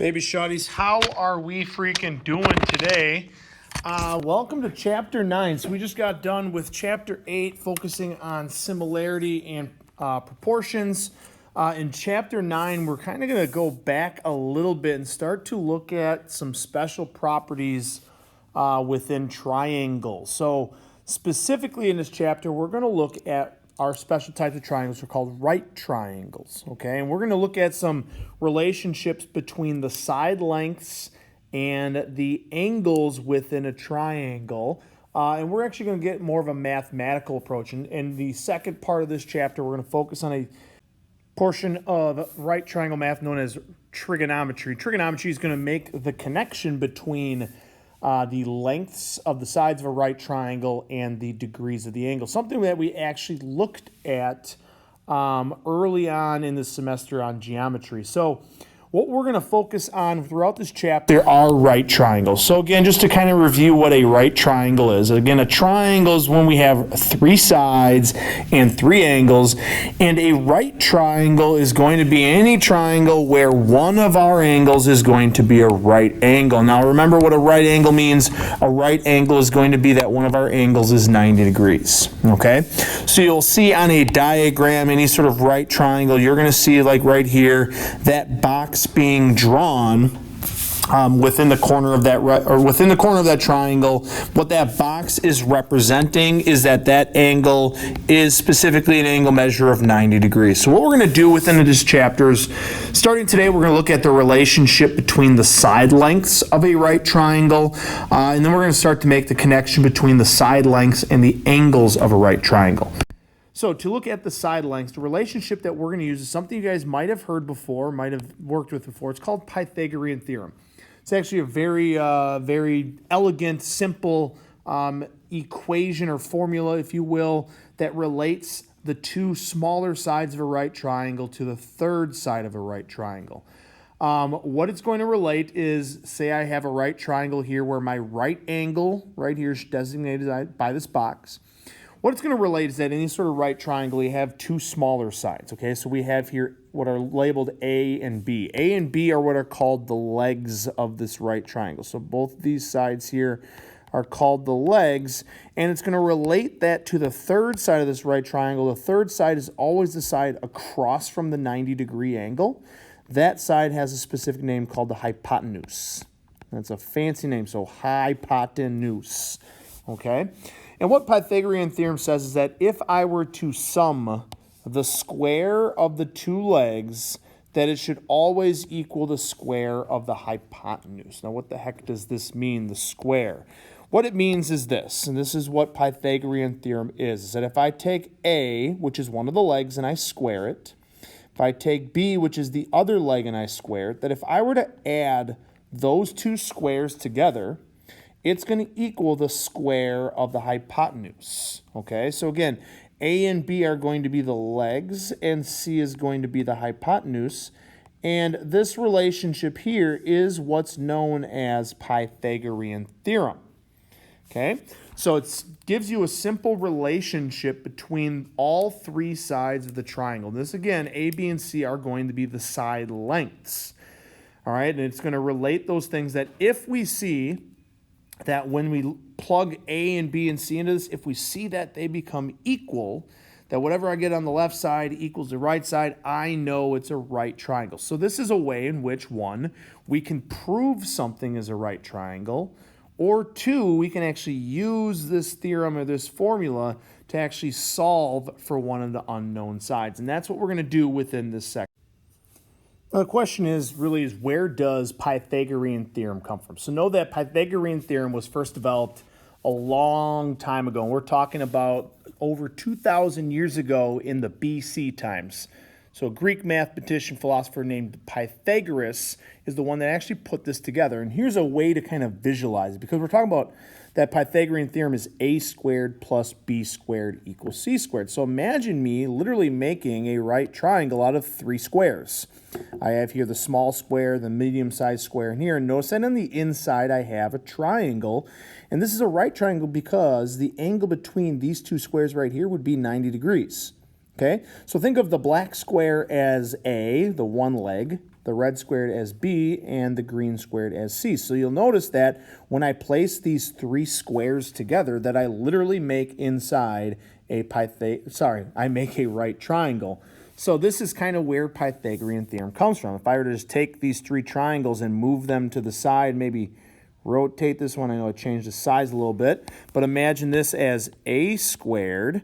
Baby shawties, how are we freaking doing today? Welcome to Chapter 9. So we just got done with Chapter 8, focusing on similarity and proportions. In Chapter 9, we're kind of going to go back a little bit and start to look at some special properties within triangles. So specifically in this chapter, we're going to look at our special types of triangles are called right triangles, okay? And we're going to look at some relationships between the side lengths and the angles within a triangle. And we're actually going to get more of a mathematical approach. And in the second part of this chapter, we're going to focus on a portion of right triangle math known as trigonometry. Trigonometry is going to make the connection between the lengths of the sides of a right triangle and the degrees of the angle. Something that we actually looked at early on in the semester on geometry. So what we're going to focus on throughout this chapter are right triangles. So again, just to kind of review what a right triangle is. Again, a triangle is when we have three sides and three angles. And a right triangle is going to be any triangle where one of our angles is going to be a right angle. Now remember what a right angle means. A right angle is going to be that one of our angles is 90 degrees. Okay? So you'll see on a diagram, any sort of right triangle, you're going to see like right here, that box being drawn within the corner of that within the corner of that triangle. What that box is representing is that angle is specifically an angle measure of 90 degrees. So what we're going to do within this chapter is, starting today, we're going to look at the relationship between the side lengths of a right triangle, and then we're going to start to make the connection between the side lengths and the angles of a right triangle. So to look at the side lengths, the relationship that we're going to use is something you guys might have heard before, might have worked with before. It's called Pythagorean Theorem. It's actually a very elegant, simple equation or formula, if you will, that relates the two smaller sides of a right triangle to the third side of a right triangle. What it's going to relate is, say I have a right triangle here where my right angle right here is designated by this box. What it's going to relate is that any sort of right triangle, you have two smaller sides, okay? So we have here what are labeled A and B. A and B are what are called the legs of this right triangle. So both of these sides here are called the legs, and it's going to relate that to the third side of this right triangle. The third side is always the side across from the 90-degree angle. That side has a specific name called the hypotenuse. That's a fancy name, so hypotenuse, okay? And what Pythagorean theorem says is that if I were to sum the square of the two legs, that it should always equal the square of the hypotenuse. Now, what the heck does this mean, the square? What it means is this, and this is what Pythagorean theorem is that if I take A, which is one of the legs, and I square it, if I take B, which is the other leg, and I square it, that if I were to add those two squares together, it's going to equal the square of the hypotenuse, okay? So again, A and B are going to be the legs, and C is going to be the hypotenuse, and this relationship here is what's known as Pythagorean theorem, okay? So it gives you a simple relationship between all three sides of the triangle. This, again, A, B, and C are going to be the side lengths, all right? And it's going to relate those things that if we see that when we plug A and B and C into this, if we see that they become equal, that whatever I get on the left side equals the right side, I know it's a right triangle. So this is a way in which, one, we can prove something is a right triangle, or two, we can actually use this theorem or this formula to actually solve for one of the unknown sides. And that's what we're going to do within this section. The question is where does Pythagorean theorem come from? So know that Pythagorean theorem was first developed a long time ago. And we're talking about over 2,000 years ago in the BC times. So a Greek mathematician, philosopher named Pythagoras is the one that actually put this together. And here's a way to kind of visualize it, because we're talking about that Pythagorean theorem is a squared plus b squared equals c squared. So imagine me literally making a right triangle out of three squares. I have here the small square, the medium-sized square in here. And notice that on the inside I have a triangle. And this is a right triangle because the angle between these two squares right here would be 90 degrees. Okay, so think of the black square as A, the one leg, the red squared as B, and the green squared as C. So you'll notice that when I place these three squares together, that I literally make inside I make a right triangle. So this is kind of where Pythagorean theorem comes from. If I were to just take these three triangles and move them to the side, maybe rotate this one. I know I changed the size a little bit, but imagine this as A squared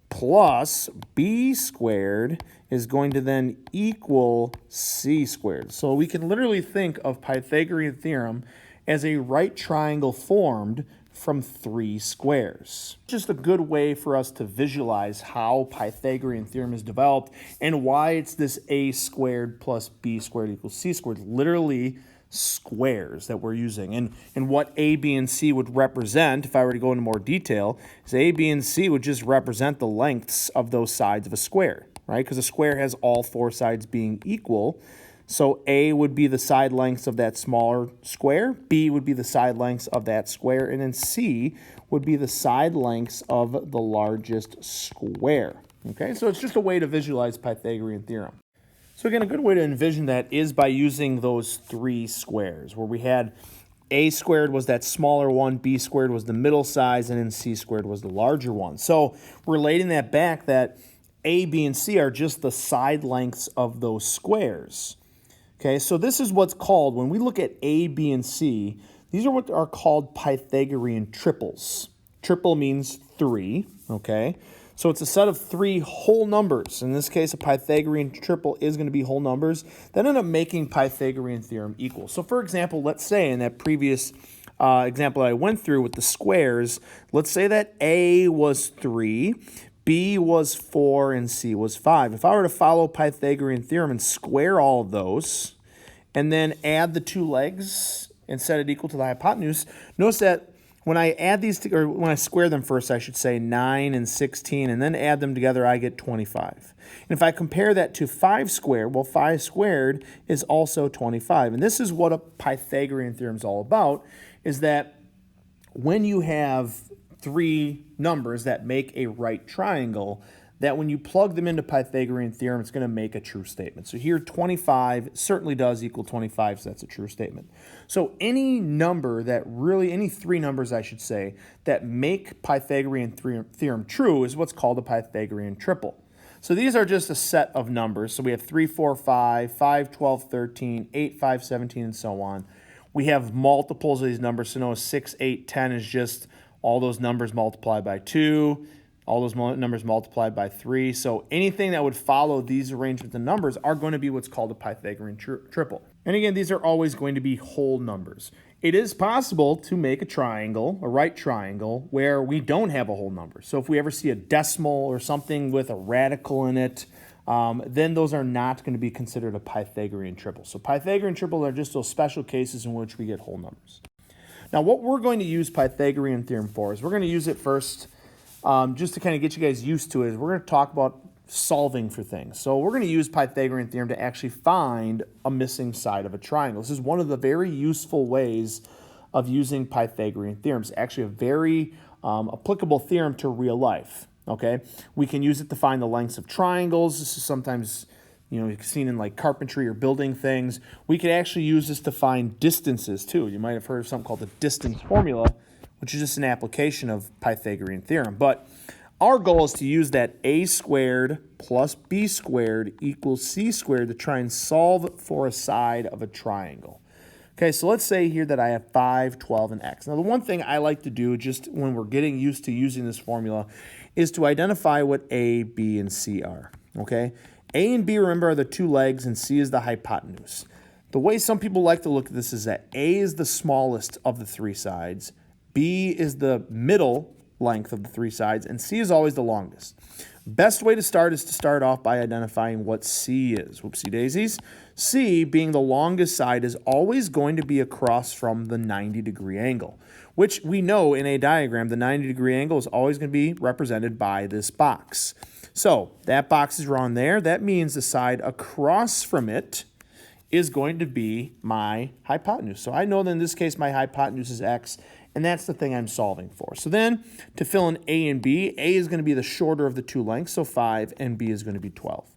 plus B squared is going to then equal C squared. So we can literally think of Pythagorean theorem as a right triangle formed from three squares. Just a good way for us to visualize how Pythagorean theorem is developed and why it's this A squared plus B squared equals C squared. Literally squares that we're using. And what A, B, and C would represent, if I were to go into more detail, is A, B, and C would just represent the lengths of those sides of a square, right? Because a square has all four sides being equal. So A would be the side lengths of that smaller square, B would be the side lengths of that square, and then C would be the side lengths of the largest square. Okay, so it's just a way to visualize Pythagorean theorem. So again, a good way to envision that is by using those three squares, where we had A squared was that smaller one, B squared was the middle size, and then C squared was the larger one. So relating that back, that A, B, and C are just the side lengths of those squares. Okay, so this is what's called, when we look at A, B, and C, these are what are called Pythagorean triples. Triple means three, okay? So it's a set of three whole numbers. In this case, a Pythagorean triple is going to be whole numbers that end up making Pythagorean theorem equal. So for example, let's say in that previous example I went through with the squares, let's say that A was 3, B was 4, and C was 5. If I were to follow Pythagorean theorem and square all of those, and then add the two legs and set it equal to the hypotenuse, notice that when I add these, or when I square them first, I should say 9 and 16, and then add them together, I get 25. And if I compare that to 5 squared, well, 5 squared is also 25. And this is what a Pythagorean theorem is all about, is that when you have three numbers that make a right triangle, that when you plug them into Pythagorean theorem, it's going to make a true statement. So here, 25 certainly does equal 25, so that's a true statement. So any number that really, any three numbers, I should say, that make Pythagorean theorem true is what's called a Pythagorean triple. So these are just a set of numbers. So we have 3, 4, 5, 5, 12, 13, 8, 5, 17, and so on. We have multiples of these numbers. So notice 6, 8, 10 is just all those numbers multiplied by 2. All those numbers multiplied by 3. So anything that would follow these arrangements of numbers are going to be what's called a Pythagorean triple. And again, these are always going to be whole numbers. It is possible to make a triangle, a right triangle, where we don't have a whole number. So if we ever see a decimal or something with a radical in it, then those are not going to be considered a Pythagorean triple. So Pythagorean triples are just those special cases in which we get whole numbers. Now what we're going to use Pythagorean theorem for is we're going to use it first just to kind of get you guys used to it. We're going to talk about solving for things. So we're going to use Pythagorean theorem to actually find a missing side of a triangle. This is one of the very useful ways of using Pythagorean theorems. Actually a very applicable theorem to real life. Okay, we can use it to find the lengths of triangles. This is sometimes, you know, seen in like carpentry or building things. We could actually use this to find distances too. You might have heard of something called the distance formula, which is just an application of Pythagorean theorem. But our goal is to use that A squared plus B squared equals C squared to try and solve for a side of a triangle. Okay, so let's say here that I have 5, 12, and x. Now, the one thing I like to do just when we're getting used to using this formula is to identify what A, B, and C are. Okay, A and B, remember, are the two legs, and C is the hypotenuse. The way some people like to look at this is that A is the smallest of the three sides, B is the middle length of the three sides, and C is always the longest. Best way to start is to start off by identifying what C is. Whoopsie daisies. C, being the longest side, is always going to be across from the 90-degree angle, which we know in a diagram, the 90-degree angle is always going to be represented by this box. So that box is drawn there. That means the side across from it is going to be my hypotenuse. So I know that in this case my hypotenuse is x, and that's the thing I'm solving for. So then, to fill in A and B, A is going to be the shorter of the two lengths, so 5, and B is going to be 12.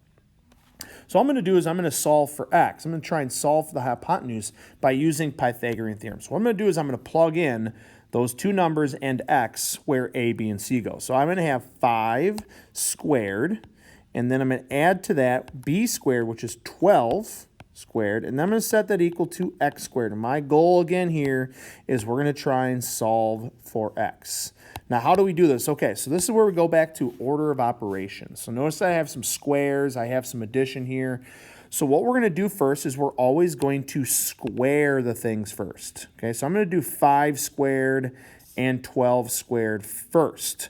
So what I'm going to do is I'm going to solve for x. I'm going to try and solve for the hypotenuse by using Pythagorean theorem. So what I'm going to do is I'm going to plug in those two numbers and x where a, b, and c go. So I'm going to have 5 squared, and then I'm going to add to that b squared, which is 12 squared, and then I'm going to set that equal to x squared. And my goal again here is we're going to try and solve for x. Now, how do we do this? Okay, so this is where we go back to order of operations. So notice I have some squares, I have some addition here. So what we're going to do first is we're always going to square the things first. Okay, so I'm going to do 5 squared and 12 squared first.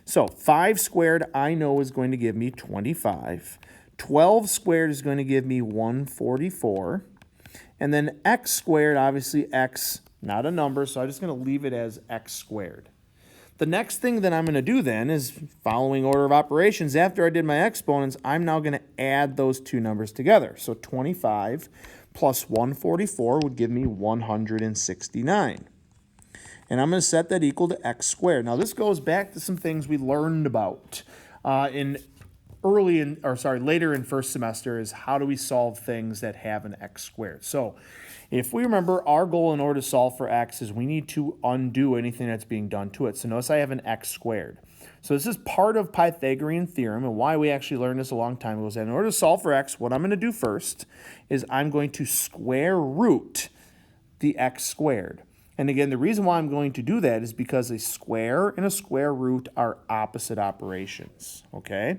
So 5 squared I know is going to give me 25. 12 squared is going to give me 144. And then x squared, obviously x, not a number, so I'm just going to leave it as x squared. The next thing that I'm going to do then is, following order of operations, after I did my exponents, I'm now going to add those two numbers together. So 25 plus 144 would give me 169. And I'm going to set that equal to x squared. Now this goes back to some things we learned about later in first semester, is how do we solve things that have an x squared. So if we remember, our goal in order to solve for x is we need to undo anything that's being done to it. So notice I have an x squared. So this is part of Pythagorean theorem, and why we actually learned this a long time ago is that in order to solve for x, what I'm going to do first is I'm going to square root the x squared. And again, the reason why I'm going to do that is because a square and a square root are opposite operations, okay?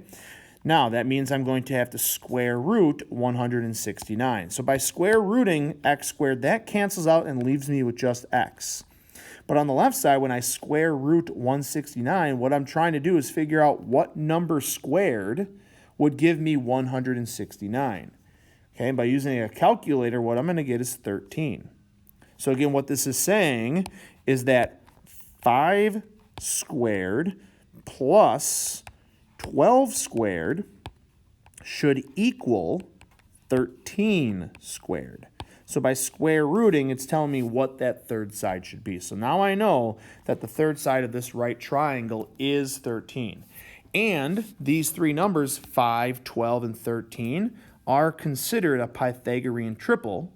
Now, that means I'm going to have to square root 169. So by square rooting x squared, that cancels out and leaves me with just x. But on the left side, when I square root 169, what I'm trying to do is figure out what number squared would give me 169. Okay, and by using a calculator, what I'm going to get is 13. So again, what this is saying is that 5 squared plus 12 squared should equal 13 squared. So by square rooting, it's telling me what that third side should be. So now I know that the third side of this right triangle is 13. And these three numbers, 5, 12, and 13, are considered a Pythagorean triple,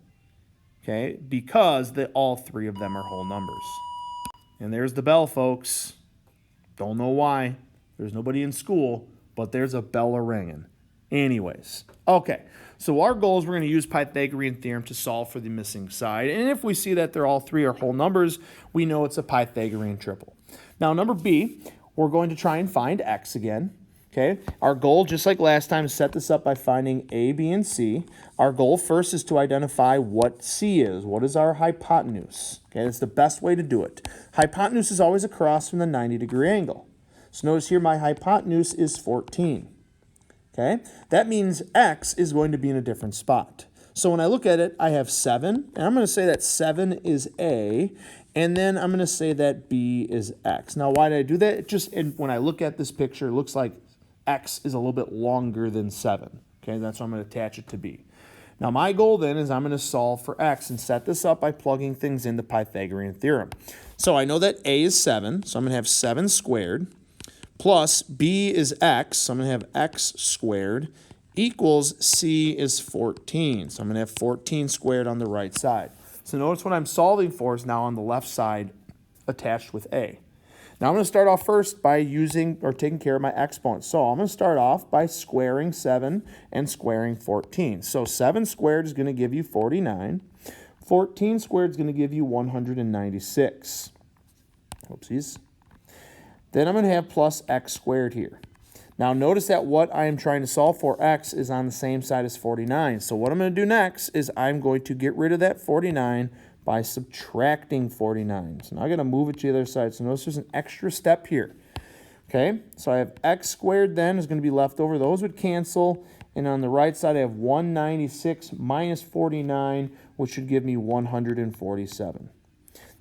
okay, because all three of them are whole numbers. And there's the bell, folks. Don't know why. There's nobody in school, but there's a bell a-ringing. Anyways, okay, so our goal is we're going to use Pythagorean theorem to solve for the missing side. And if we see that they're all three are whole numbers, we know it's a Pythagorean triple. Now, number B, we're going to try and find x again. Okay, our goal, just like last time, is set this up by finding a, b, and c. Our goal first is to identify what c is. What is our hypotenuse? Okay, that's the best way to do it. Hypotenuse is always across from the 90-degree angle. So notice here my hypotenuse is 14. Okay, that means x is going to be in a different spot. So when I look at it, I have 7, and I'm going to say that 7 is a, and then I'm going to say that b is x. Now, why did I do that? It just, when I look at this picture, it looks like x is a little bit longer than 7. Okay, that's why I'm going to attach it to b. Now, my goal then is I'm going to solve for x and set this up by plugging things into Pythagorean theorem. So I know that a is 7, so I'm going to have 7 squared, plus b is x, so I'm going to have x squared, equals c is 14. So I'm going to have 14 squared on the right side. So notice what I'm solving for is now on the left side attached with a. Now I'm going to start off first by taking care of my exponents. So I'm going to start off by squaring 7 and squaring 14. So 7 squared is going to give you 49. 14 squared is going to give you 196. Oopsies. Then I'm going to have plus x squared here. Now notice that what I am trying to solve for, x, is on the same side as 49. So what I'm going to do next is I'm going to get rid of that 49 by subtracting 49. So now I'm going to move it to the other side. So notice there's an extra step here. Okay, so I have x squared then is going to be left over. Those would cancel. And on the right side I have 196 minus 49, which should give me 147.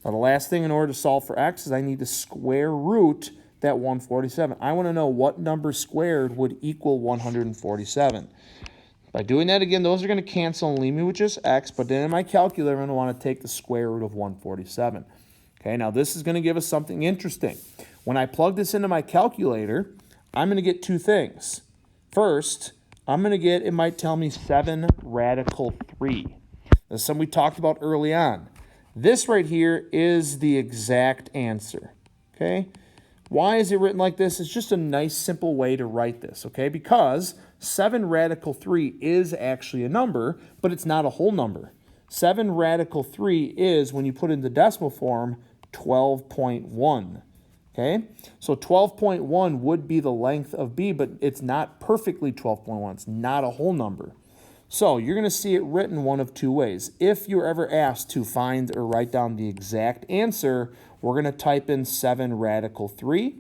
Now the last thing in order to solve for x is I need to square root that 147. I want to know what number squared would equal 147. By doing that again, those are going to cancel and leave me with just x, but then in my calculator, I'm going to want to take the square root of 147. Okay, now this is going to give us something interesting. When I plug this into my calculator, I'm going to get two things. First, I'm going to get, it might tell me 7 radical 3. This is something we talked about early on. This right here is the exact answer, okay? Why is it written like this? It's just a nice, simple way to write this, okay? Because 7 radical 3 is actually a number, but it's not a whole number. 7 radical 3 is, when you put it in the decimal form, 12.1, okay? So 12.1 would be the length of B, but it's not perfectly 12.1. It's not a whole number. So you're going to see it written one of two ways. If you're ever asked to find or write down the exact answer, we're going to type in 7 radical 3.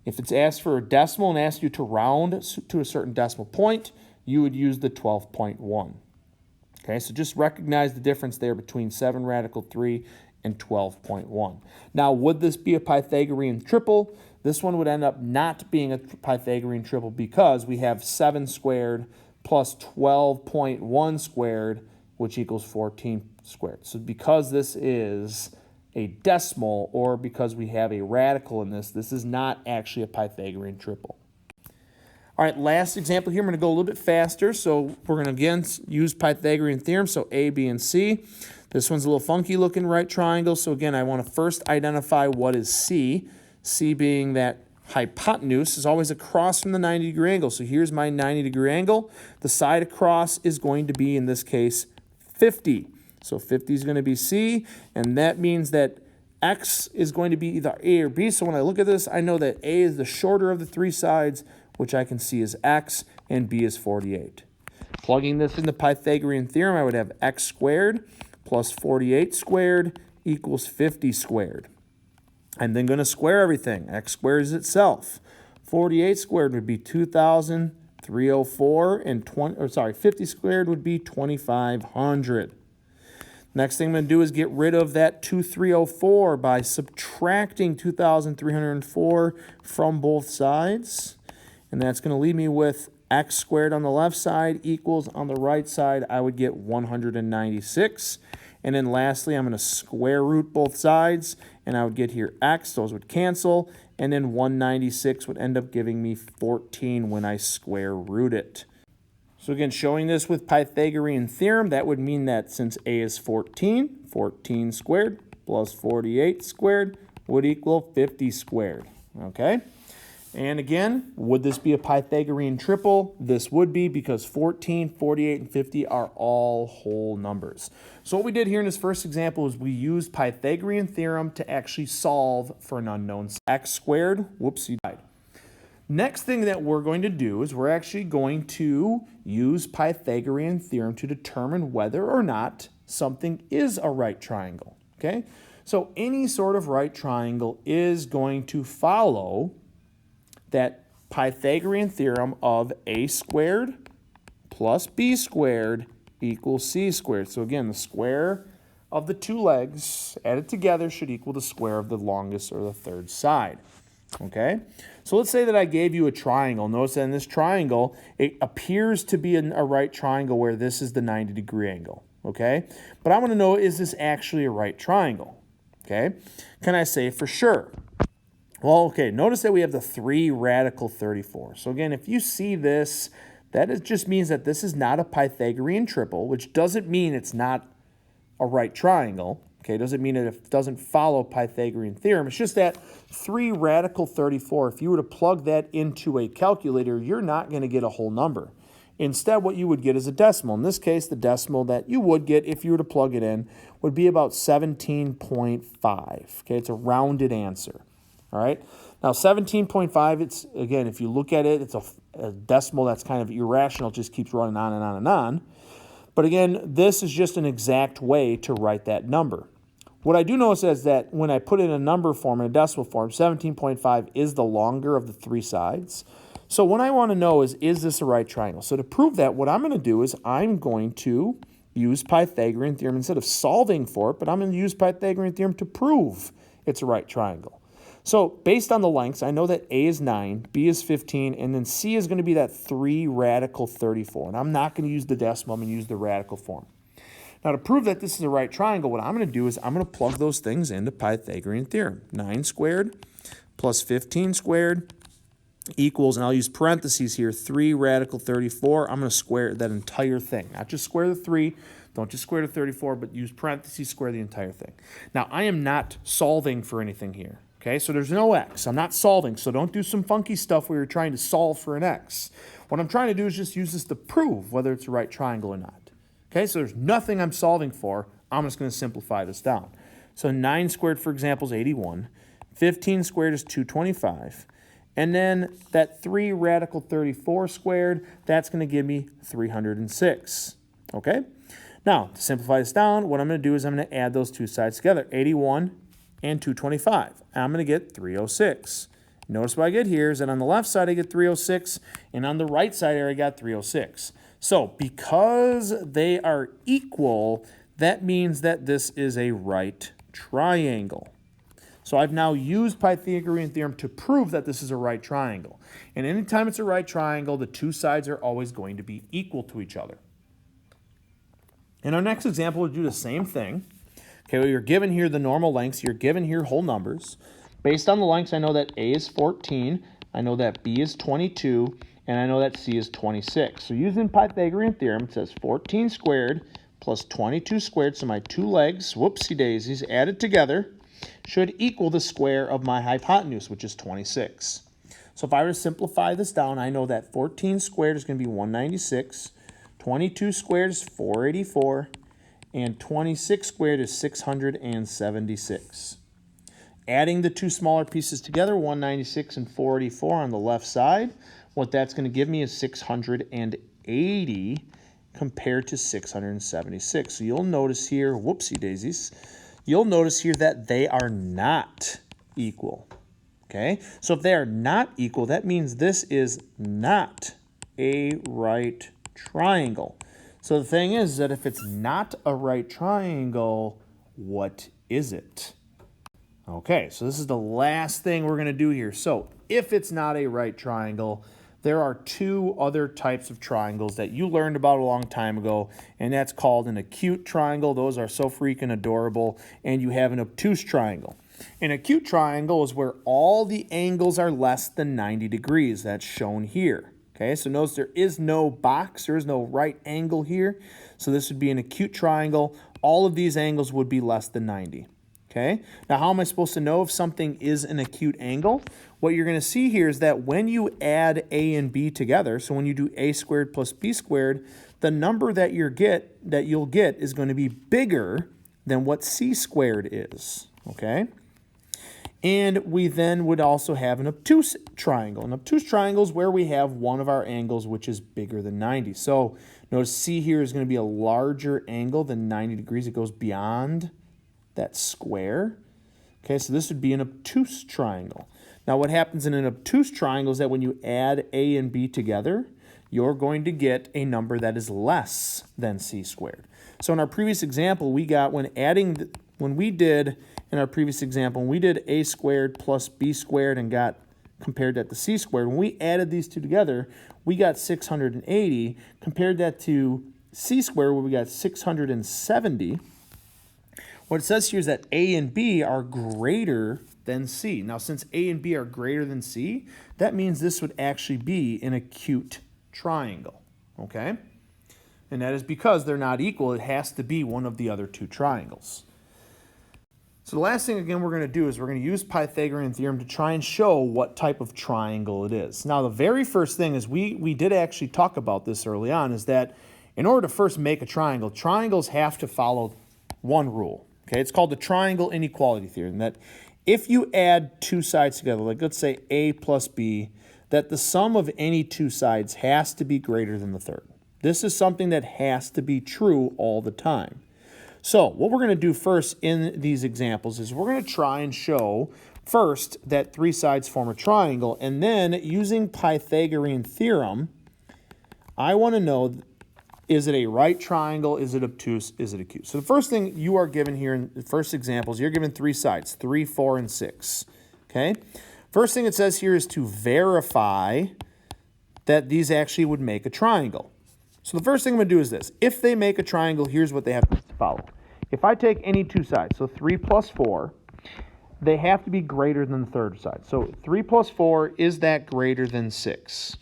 If it's asked for a decimal and asks you to round to a certain decimal point, you would use the 12.1. Okay, so just recognize the difference there between 7 radical 3 and 12.1. Now, would this be a Pythagorean triple? This one would end up not being a Pythagorean triple because we have 7 squared plus 12.1 squared, which equals 14 squared. So because this is a decimal, or because we have a radical in this, this is not actually a Pythagorean triple. All right, last example here. I'm going to go a little bit faster. So we're going to, again, use Pythagorean theorem, so A, B, and C. This one's a little funky looking right triangle. So again, I want to first identify what is C. C being that hypotenuse is always across from the 90-degree angle. So here's my 90-degree angle. The side across is going to be, in this case, 50. So 50 is going to be C, and that means that X is going to be either A or B. So when I look at this, I know that A is the shorter of the 3 sides, which I can see is X, and B is 48. Plugging this into Pythagorean theorem, I would have X squared plus 48 squared equals 50 squared. I'm then going to square everything. X squared is itself. 48 squared would be 2,304, and 50 squared would be 2,500. Next thing I'm going to do is get rid of that 2,304 by subtracting 2,304 from both sides. And that's going to leave me with X squared on the left side equals, on the right side, I would get 196. And then lastly, I'm going to square root both sides, and I would get here X, those would cancel, and then 196 would end up giving me 14 when I square root it. So again, showing this with Pythagorean theorem, that would mean that since A is 14, 14 squared plus 48 squared would equal 50 squared, okay? And again, would this be a Pythagorean triple? This would be, because 14, 48, and 50 are all whole numbers. So what we did here in this first example is we used Pythagorean theorem to actually solve for an unknown. X squared, whoops, you died. Next thing that we're going to do is we're actually going to use Pythagorean theorem to determine whether or not something is a right triangle, okay? So any sort of right triangle is going to follow that Pythagorean theorem of A squared plus B squared equals C squared. So again, the square of the 2 legs added together should equal the square of the longest or the third side. Okay? So let's say that I gave you a triangle. Notice that in this triangle, it appears to be a right triangle where this is the 90-degree angle. Okay? But I want to know, is this actually a right triangle? Okay? Can I say for sure? Well, okay, notice that we have the 3 radical 34. So again, if you see this, that just means that this is not a Pythagorean triple, which doesn't mean it's not a right triangle. Okay, doesn't mean that it doesn't follow Pythagorean theorem. It's just that 3 radical 34, if you were to plug that into a calculator, you're not going to get a whole number. Instead, what you would get is a decimal. In this case, the decimal that you would get if you were to plug it in would be about 17.5. Okay, it's a rounded answer. All right. Now, 17.5, it's, again, if you look at it, it's a decimal that's kind of irrational. It just keeps running on and on and on. But again, this is just an exact way to write that number. What I do notice is that when I put in a number form, in a decimal form, 17.5 is the longer of the 3 sides. So what I want to know is this a right triangle? So to prove that, what I'm going to do is I'm going to use Pythagorean theorem instead of solving for it, but I'm going to use Pythagorean theorem to prove it's a right triangle. So based on the lengths, I know that A is 9, B is 15, and then C is going to be that 3 radical 34. And I'm not going to use the decimal, I'm going to use the radical form. Now to prove that this is a right triangle, what I'm going to do is I'm going to plug those things into Pythagorean theorem. 9 squared plus 15 squared equals, and I'll use parentheses here, 3 radical 34. I'm going to square that entire thing. Not just square the 3. Don't just square the 34, but use parentheses, square the entire thing. Now, I am not solving for anything here. Okay, so there's no x. I'm not solving, so don't do some funky stuff where you're trying to solve for an x. What I'm trying to do is just use this to prove whether it's a right triangle or not. Okay, so there's nothing I'm solving for. I'm just going to simplify this down. So 9 squared, for example, is 81. 15 squared is 225. And then that 3 radical 34 squared, that's going to give me 306. Okay? Now, to simplify this down, what I'm going to do is I'm going to add those two sides together, 81 and 225. I'm going to get 306. Notice what I get here is that on the left side I get 306, and on the right side I got 306. So because they are equal, that means that this is a right triangle. So I've now used Pythagorean theorem to prove that this is a right triangle. And anytime it's a right triangle, the two sides are always going to be equal to each other. In our next example, we'll do the same thing. Okay, well, you're given here the normal lengths. You're given here whole numbers. Based on the lengths, I know that A is 14, I know that B is 22, and I know that C is 26. So using Pythagorean theorem, it says 14 squared plus 22 squared, so my two legs, whoopsie daisies, added together, should equal the square of my hypotenuse, which is 26. So if I were to simplify this down, I know that 14 squared is going to be 196, 22 squared is 484, and 26 squared is 676. Adding the two smaller pieces together, 196 and 484 on the left side, what that's going to give me is 680 compared to 676. So you'll notice here, whoopsie daisies, you'll notice here that they are not equal. Okay? So if they are not equal, that means this is not a right triangle. So the thing is that if it's not a right triangle, what is it? Okay, so this is the last thing we're going to do here. So if it's not a right triangle, there are two other types of triangles that you learned about a long time ago, and that's called an acute triangle. Those are so freaking adorable. And you have an obtuse triangle. An acute triangle is where all the angles are less than 90 degrees. That's shown here. Okay, so notice there is no box, there is no right angle here. So this would be an acute triangle. All of these angles would be less than 90. Okay, now how am I supposed to know if something is an acute angle? What you're going to see here is that when you add A and B together, so when you do A squared plus B squared, the number that you'll get is going to be bigger than what C squared is. Okay? And we then would also have an obtuse triangle. An obtuse triangle is where we have one of our angles which is bigger than 90. So notice C here is going to be a larger angle than 90 degrees. It goes beyond that square. Okay, so this would be an obtuse triangle. Now what happens in an obtuse triangle is that when you add A and B together, you're going to get a number that is less than C squared. So in our previous example, we got when we did A squared plus B squared and got compared that to C squared, when we added these two together, we got 680. Compared that to C squared, where we got 670. What it says here is that A and B are greater than C. Now, since A and B are greater than C, that means this would actually be an acute triangle, okay? And that is because they're not equal. It has to be one of the other two triangles. So the last thing, again, we're going to do is we're going to use Pythagorean theorem to try and show what type of triangle it is. Now, the very first thing is we did actually talk about this early on, is that in order to first make a triangle, triangles have to follow one rule. Okay, it's called the triangle inequality theorem, that if you add two sides together, like let's say A plus B, that the sum of any two sides has to be greater than the third. This is something that has to be true all the time. So what we're going to do first in these examples is we're going to try and show first that three sides form a triangle, and then using Pythagorean theorem, I want to know, is it a right triangle? Is it obtuse? Is it acute? So the first thing you are given here in the first examples, you're given three sides, 3, 4, and 6. Okay? First thing it says here is to verify that these actually would make a triangle. So the first thing I'm going to do is this. If they make a triangle, here's what they have to follow. If I take any two sides, so 3 plus 4, they have to be greater than the third side. So 3 plus 4, is that greater than 6?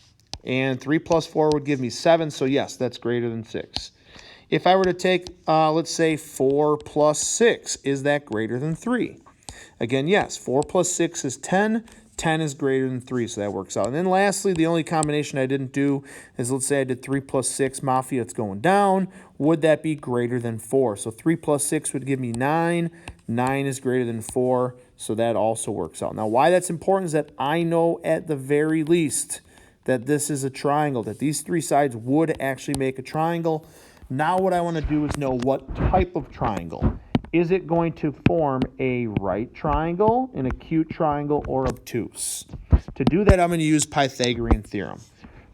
And 3 plus 4 would give me 7, so yes, that's greater than 6. If I were to take, let's say, 4 plus 6, is that greater than 3? Again, yes, 4 plus 6 is 10. 10 is greater than 3, so that works out. And then lastly, the only combination I didn't do is, let's say I did 3 plus 6, Mafia, it's going down. Would that be greater than 4? So 3 plus 6 would give me 9. 9 is greater than 4, so that also works out. Now, why that's important is that I know at the very least that this is a triangle, that these three sides would actually make a triangle. Now what I want to do is know what type of triangle. Is it going to form a right triangle, an acute triangle, or obtuse? To do that, I'm going to use Pythagorean Theorem.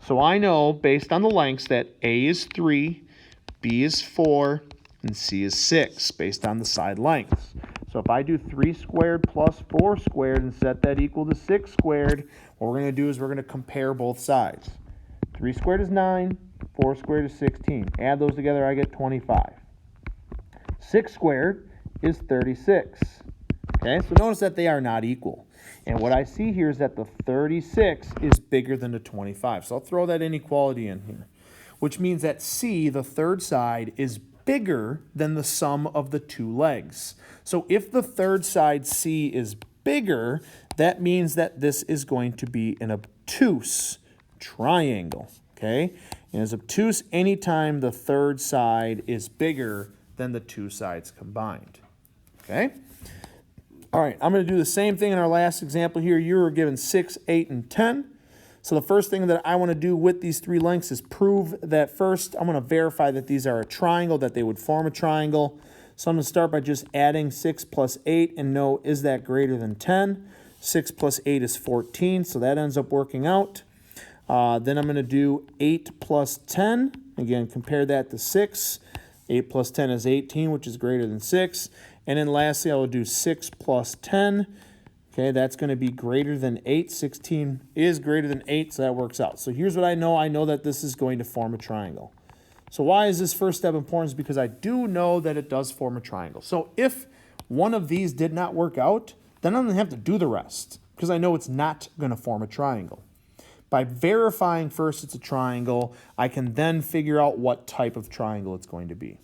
So I know, based on the lengths, that A is 3, B is 4, and C is 6, based on the side lengths. So if I do 3 squared plus 4 squared and set that equal to 6 squared, what we're going to do is we're going to compare both sides. 3 squared is 9, 4 squared is 16. Add those together, I get 25. 6 squared is 36. Okay, so notice that they are not equal. And what I see here is that the 36 is bigger than the 25. So I'll throw that inequality in here, which means that C, the third side, is bigger than the sum of the two legs. So if the third side C is bigger, that means that this is going to be an obtuse triangle. Okay, and it's obtuse anytime the third side is bigger than the two sides combined. Okay? All right, I'm going to do the same thing in our last example here. You were given 6, 8, and 10. So the first thing that I want to do with these three lengths is prove that first. I'm going to verify that these are a triangle, that they would form a triangle. So I'm going to start by just adding 6 plus 8 and know, is that greater than 10? 6 plus 8 is 14, so that ends up working out. Then I'm going to do 8 plus 10. Again, compare that to 6. 8 plus 10 is 18, which is greater than 6. And then lastly, I will do 6 plus 10. Okay, that's going to be greater than 8. 16 is greater than 8, so that works out. So here's what I know. I know that this is going to form a triangle. So why is this first step important? Is because I do know that it does form a triangle. So if one of these did not work out, then I'm going to have to do the rest because I know it's not going to form a triangle. By verifying first it's a triangle, I can then figure out what type of triangle it's going to be.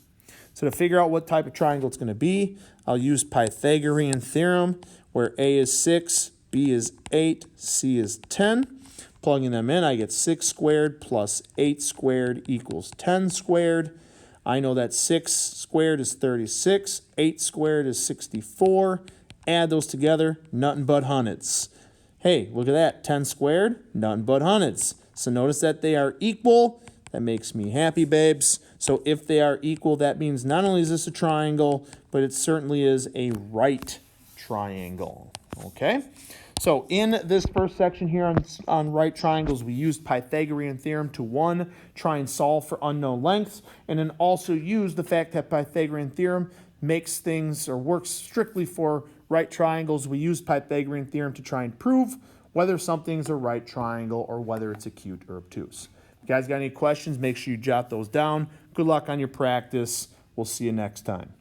So to figure out what type of triangle it's going to be, I'll use Pythagorean Theorem, where A is 6, B is 8, C is 10. Plugging them in, I get 6 squared plus 8 squared equals 10 squared. I know that 6 squared is 36, 8 squared is 64. Add those together, nothing but hundreds. Hey, look at that, 10 squared, nothing but hundreds. So notice that they are equal. That makes me happy, babes. So if they are equal, that means not only is this a triangle, but it certainly is a right triangle. Okay? So in this first section here on right triangles, we used Pythagorean Theorem to, one, try and solve for unknown lengths, and then also use the fact that Pythagorean Theorem makes things or works strictly for right triangles. We use Pythagorean Theorem to try and prove whether something's a right triangle or whether it's acute or obtuse. If you guys got any questions, make sure you jot those down. Good luck on your practice. We'll see you next time.